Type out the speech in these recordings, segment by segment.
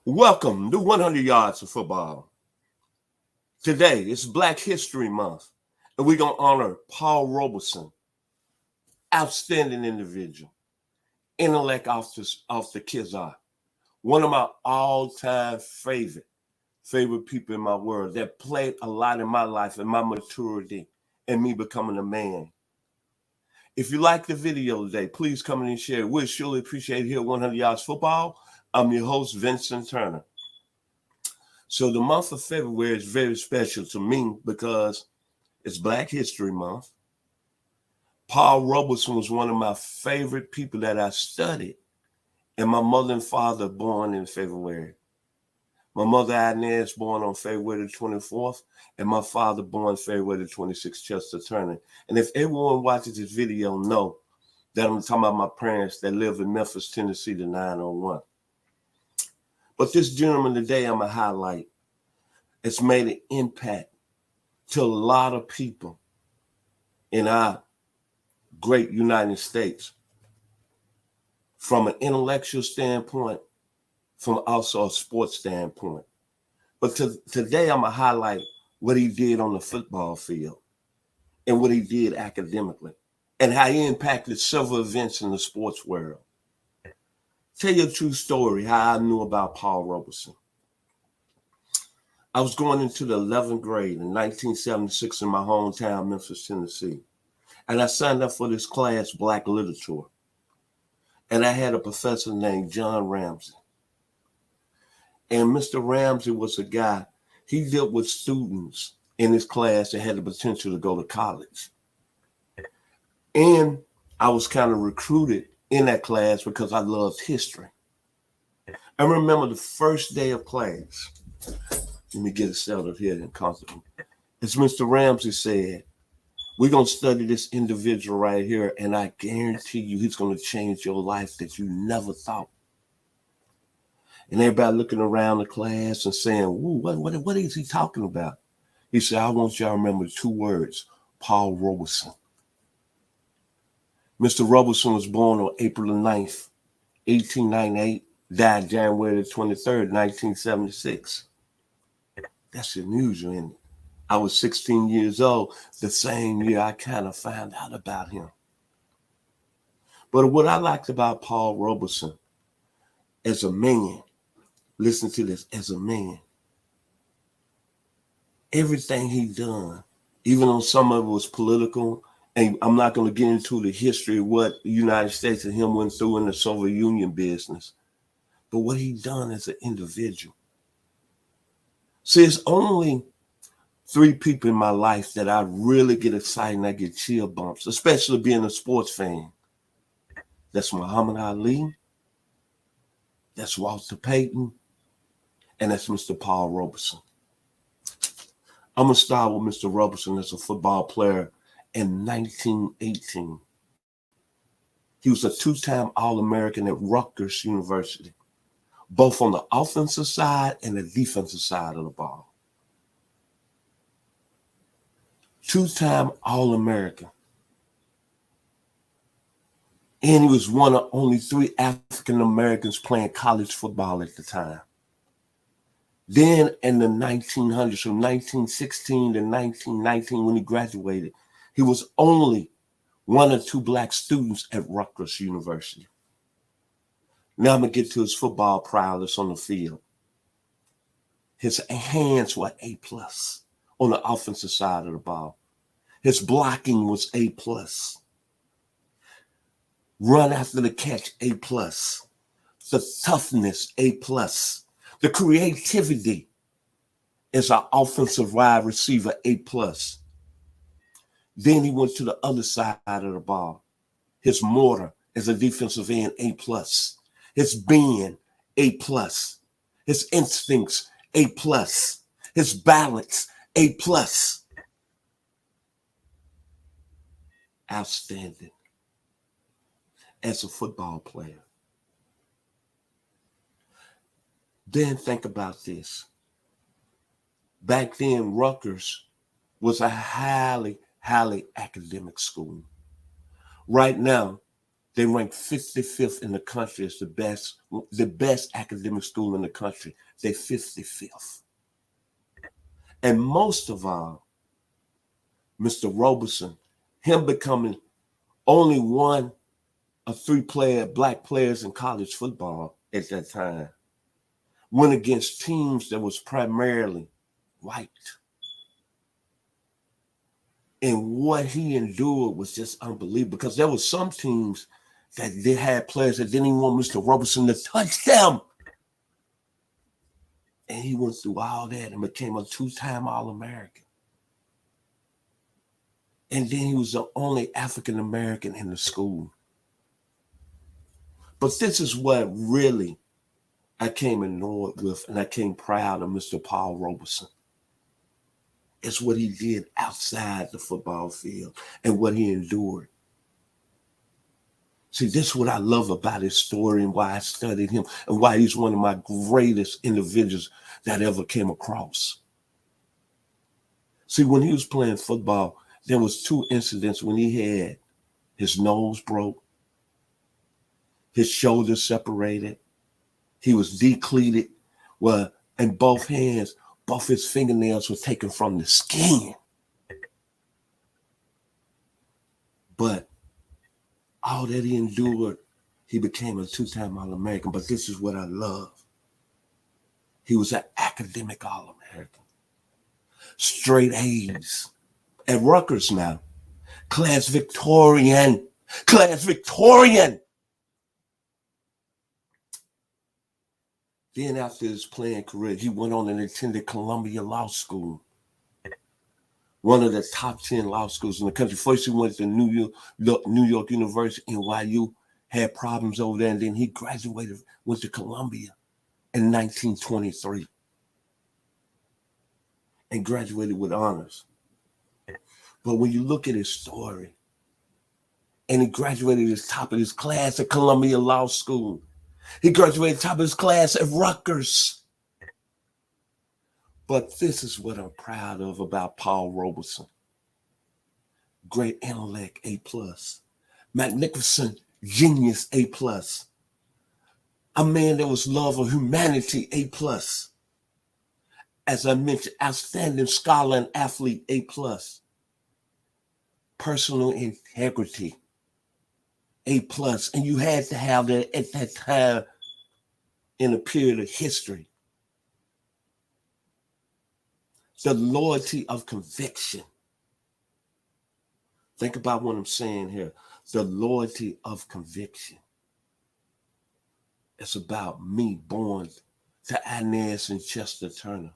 Welcome to 100 Yards of Football. Today is Black History Month, and we're going to honor Paul Robeson, outstanding individual, intellect off the Kizar, one of my all-time favorite people in my world that played a lot in my life and my maturity and me becoming a man. If you like the video today, please come in and share it. We'd surely appreciate it here at 100 Yards Football. I'm your host, Vincent Turner. So the month of February is very special to me because it's Black History Month. Paul Robeson was one of my favorite people that I studied, and my mother and father born in February. My mother, Inez, born on February the 24th, and my father born February the 26th, Chester Turner. And if everyone watches this video, know that I'm talking about my parents that live in Memphis, Tennessee, the 901. But this gentleman today I'm going to highlight has made an impact to a lot of people in our great United States from an intellectual standpoint, from also a sports standpoint. But today I'm going to highlight what he did on the football field and what he did academically and how he impacted several events in the sports world. Tell you a true story, how I knew about Paul Robeson. I was going into the 11th grade in 1976 in my hometown, Memphis, Tennessee. And I signed up for this class, Black Literature. And I had a professor named John Ramsey. And Mr. Ramsey was a guy, he dealt with students in his class that had the potential to go to college. And I was kind of recruited in that class because I loved history. I remember the first day of class. Let me get it settled here and comfortable. As Mr. Ramsey said, we're going to study this individual right here, and I guarantee you he's going to change your life that you never thought. And everybody looking around the class and saying, ooh, what is he talking about? He said, I want y'all to remember two words, Paul Robeson. Mr. Robeson was born on April the 9th, 1898, died January the 23rd, 1976. That's unusual, isn't it? I was 16 years old the same year I kind of found out about him. But what I liked about Paul Robeson as a man, listen to this, as a man, everything he done, even though some of it was political, and I'm not going to get into the history of what the United States and him went through in the Soviet Union business, but what he done as an individual. See, it's only three people in my life that I really get excited and I get chill bumps, especially being a sports fan. That's Muhammad Ali, that's Walter Payton, and that's Mr. Paul Robeson. I'm going to start with Mr. Robeson as a football player in 1918. He was a two-time All-American at Rutgers University, both on the offensive side and the defensive side of the ball. Two-time All-American. And he was one of only three African Americans playing college football at the time. Then in the 1900s, from 1916 to 1919, when he graduated, he was only one or two black students at Rutgers University. Now I'm going to get to his football prowess on the field. His hands were A+ on the offensive side of the ball. His blocking was A+. Run after the catch, A+. The toughness, A+. The creativity as an offensive wide receiver, A+. Then he went to the other side of the ball. His mortar as a defensive end, A+. His bend, A+. His instincts, A+. His balance, A+. Outstanding as a football player. Then think about this. Back then, Rutgers was a highly academic school. Right now, They ranked 55th in the country as the best academic school in the country. They're 55th. And most of all, Mr. Robeson, him becoming only one of three black players in college football at that time, went against teams that was primarily white. And what he endured was just unbelievable, because there were some teams that they had players that didn't even want Mr. Robeson to touch them. And he went through all that and became a two-time All-American. And then he was the only African-American in the school. But this is what really I came annoyed with, and I came proud of Mr. Paul Robeson. It's what he did outside the football field and what he endured. See, this is what I love about his story and why I studied him and why he's one of my greatest individuals that I ever came across. See, when he was playing football, there was two incidents when he had his nose broke, his shoulders separated, he was decleated, and both hands, both his fingernails were taken from the skin. But all that he endured, he became a two-time All-American. But this is what I love. He was an academic All-American. Straight A's. At Rutgers now. Class Victorian. Class Victorian. Then after his playing career, he went on and attended Columbia Law School, one of the top 10 law schools in the country. First, he went to New York University, NYU, had problems over there, and then he graduated, went to Columbia in 1923 and graduated with honors. But when you look at his story, and he graduated at the top of his class at Columbia Law School, he graduated top of his class at Rutgers. But this is what I'm proud of about Paul Robeson. Great intellect, A+. Magnificent genius, A+. A man that was love of humanity, A+. As I mentioned, outstanding scholar and athlete, A+. Personal integrity, A+. And you had to have that at that time in a period of history. The loyalty of conviction. Think about what I'm saying here. The loyalty of conviction. It's about me born to Inez and Chester Turner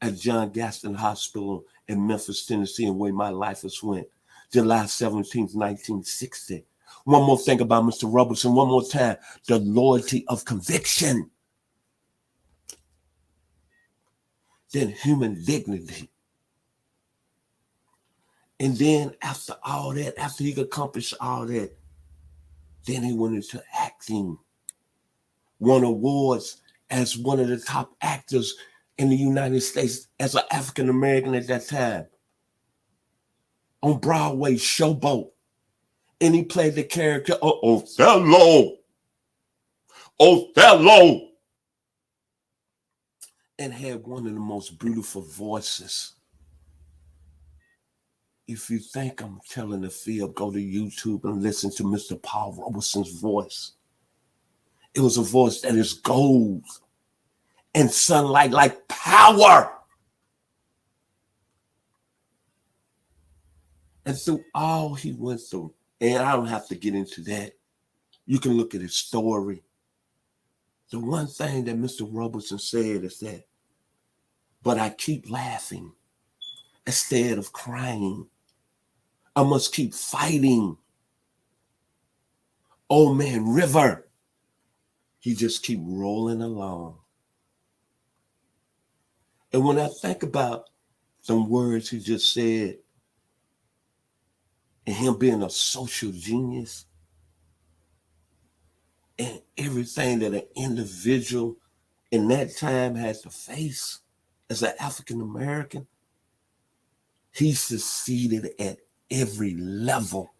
at John Gaston Hospital in Memphis, Tennessee, and where my life has went. July 17th, 1960. One more thing about Mr. Robeson, one more time. The loyalty of conviction. Then human dignity. And then after all that, after he accomplished all that, then he went into acting. Won awards as one of the top actors in the United States as an African American at that time. On Broadway, Showboat. And he played the character of Othello. Othello. And had one of the most beautiful voices. If you think I'm telling the fib, go to YouTube and listen to Mr. Paul Robeson's voice. It was a voice that is gold and sunlight like power. And through all he went through, and I don't have to get into that. You can look at his story. The one thing that Mr. Robeson said is that, but I keep laughing instead of crying. I must keep fighting. Old man River, he just keep rolling along. And when I think about some words he just said, and him being a social genius, and everything that an individual in that time had to face as an African American, he succeeded at every level.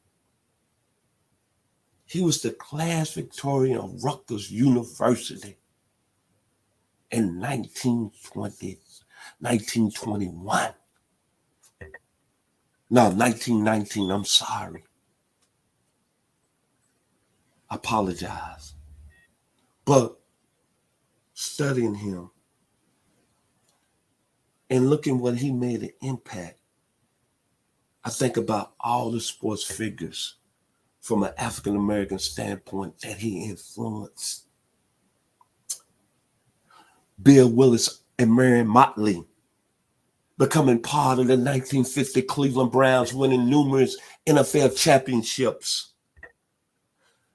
He was the class victorian of Rutgers University in 1921. No, 1919, I'm sorry. I apologize. But studying him and looking what he made an impact, I think about all the sports figures from an African-American standpoint that he influenced. Bill Willis and Marion Motley becoming part of the 1950 Cleveland Browns, winning numerous NFL championships.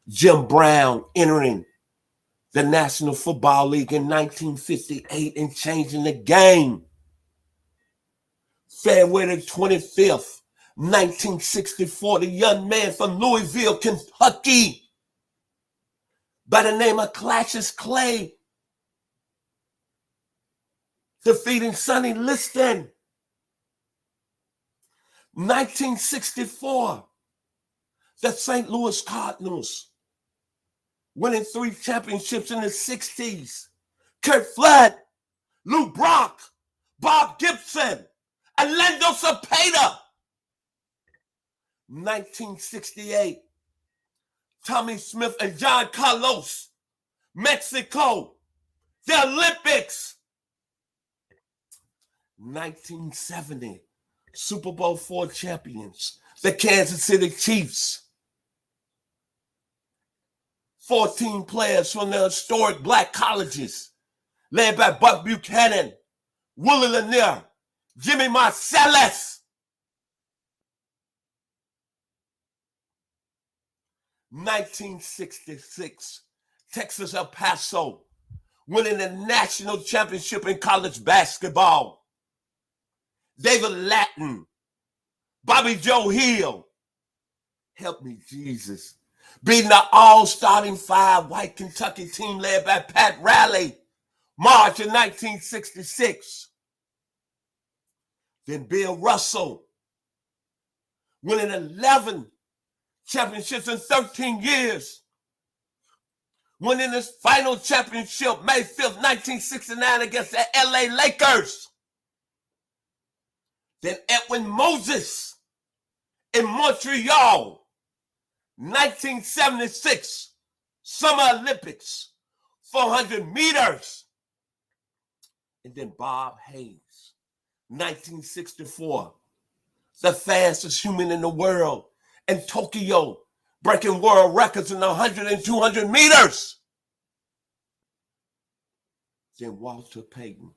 Jim Brown entering the National Football League in 1958 and changing the game. February 25th, 1964, the young man from Louisville, Kentucky, by the name of Cassius Clay, defeating Sonny Liston. 1964, the St. Louis Cardinals, winning 3 championships in the 60s. Kurt Flood, Lou Brock, Bob Gibson, Orlando Cepeda. 1968, Tommy Smith and John Carlos, Mexico, the Olympics. 1970, Super Bowl IV champions, the Kansas City Chiefs. 14 players from the historic black colleges, led by Buck Buchanan, Willie Lanier, Jimmy Marcellus. 1966, Texas El Paso, winning the national championship in college basketball. David Lattin, Bobby Joe Hill, help me Jesus, beating the all-starting 5 white Kentucky team led by Pat Riley, March of 1966. Then Bill Russell, winning 11 championships in 13 years, winning his final championship May 5th, 1969 against the LA Lakers. Then Edwin Moses in Montreal, 1976 Summer Olympics, 400 meters. And then Bob Hayes, 1964, the fastest human in the world in Tokyo, breaking world records in 100 and 200 meters. Then Walter Payton,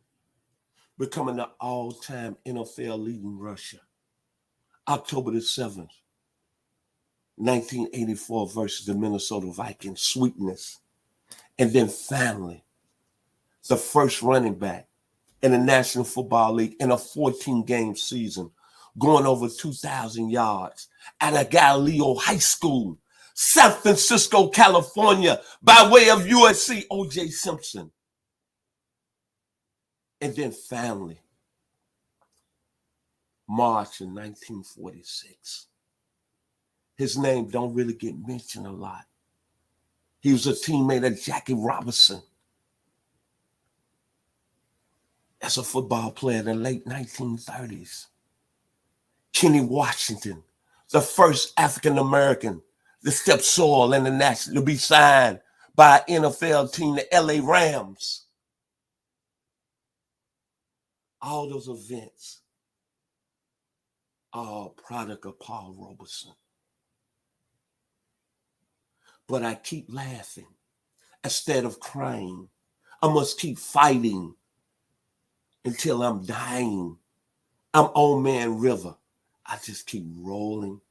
becoming the all-time NFL leading rusher. October the 7th, 1984 versus the Minnesota Vikings, Sweetness. And then finally, the first running back in the National Football League in a 14-game season, going over 2,000 yards at a Galileo High School, San Francisco, California, by way of USC, O.J. Simpson. And then finally, March in 1946. His name don't really get mentioned a lot. He was a teammate of Jackie Robeson as a football player in the late 1930s. Kenny Washington, the first African-American to step soil in the national, to be signed by an NFL team, the LA Rams. All those events are a product of Paul Robeson. But I keep laughing instead of crying. I must keep fighting until I'm dying. I'm Old Man River. I just keep rolling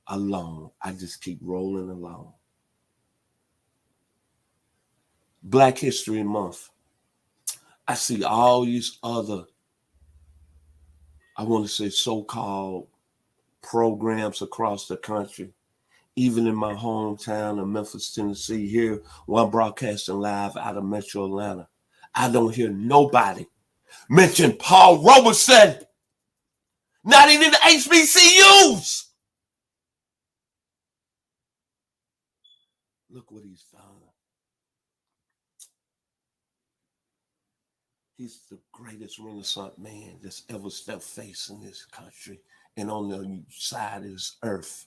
along. I just keep rolling along. Black History Month. I see all these other, I want to say so-called programs across the country, even in my hometown of Memphis, Tennessee, here, one broadcasting live out of Metro Atlanta. I don't hear nobody mention Paul Robeson, not even the HBCUs. Look what he's done. He's the greatest Renaissance man that's ever stepped face in this country and on the side of this earth.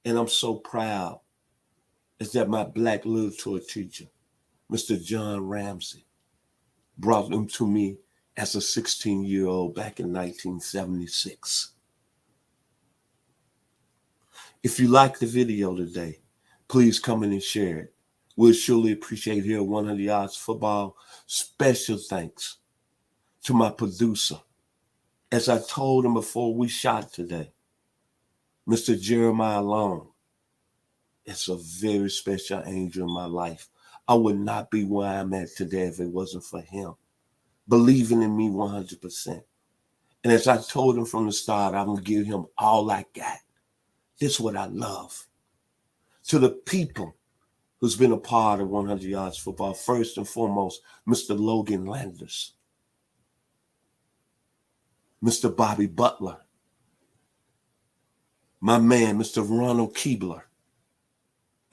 And I'm so proud is that my black literature teacher, Mr. John Ramsey, brought them to me as a 16-year-old back in 1976. If you like the video today, please come in and share it. We'll surely appreciate here at 100 Yards Football. Special thanks to my producer. As I told him before we shot today, Mr. Jeremiah Long, it's a very special angel in my life. I would not be where I'm at today if it wasn't for him believing in me 100%. And as I told him from the start, I'm going to give him all I got. This is what I love. To the people who's been a part of 100 Yards Football, first and foremost, Mr. Logan Landers, Mr. Bobby Butler, my man, Mr. Ronald Keebler,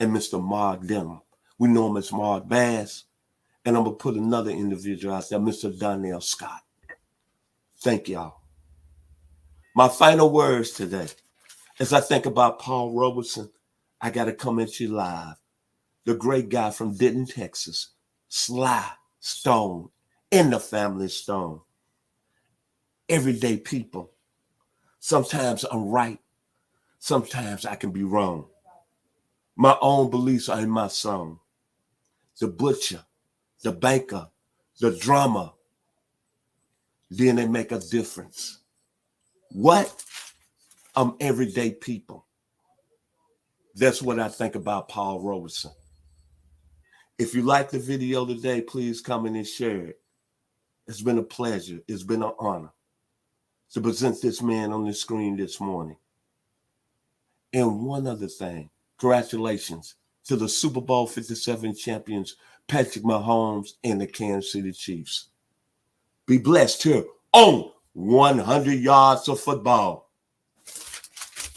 and Mr. Mark Denham. We know him as Mark Bass. And I'm going to put another individual out there, Mr. Donnell Scott. Thank y'all. My final words today, as I think about Paul Robeson, I got to come at you live. The great guy from Denton, Texas, Sly Stone, in the family Stone. Everyday people. Sometimes I'm right. Sometimes I can be wrong. My own beliefs are in my song. The butcher, the banker, the drummer, then they make a difference. What? I'm everyday people. That's what I think about Paul Robeson. If you like the video today, please come in and share it. It's been a pleasure. It's been an honor to present this man on the screen this morning. And one other thing, congratulations to the Super Bowl 57 champions, Patrick Mahomes and the Kansas City Chiefs. Be blessed here on 100 Yards of Football.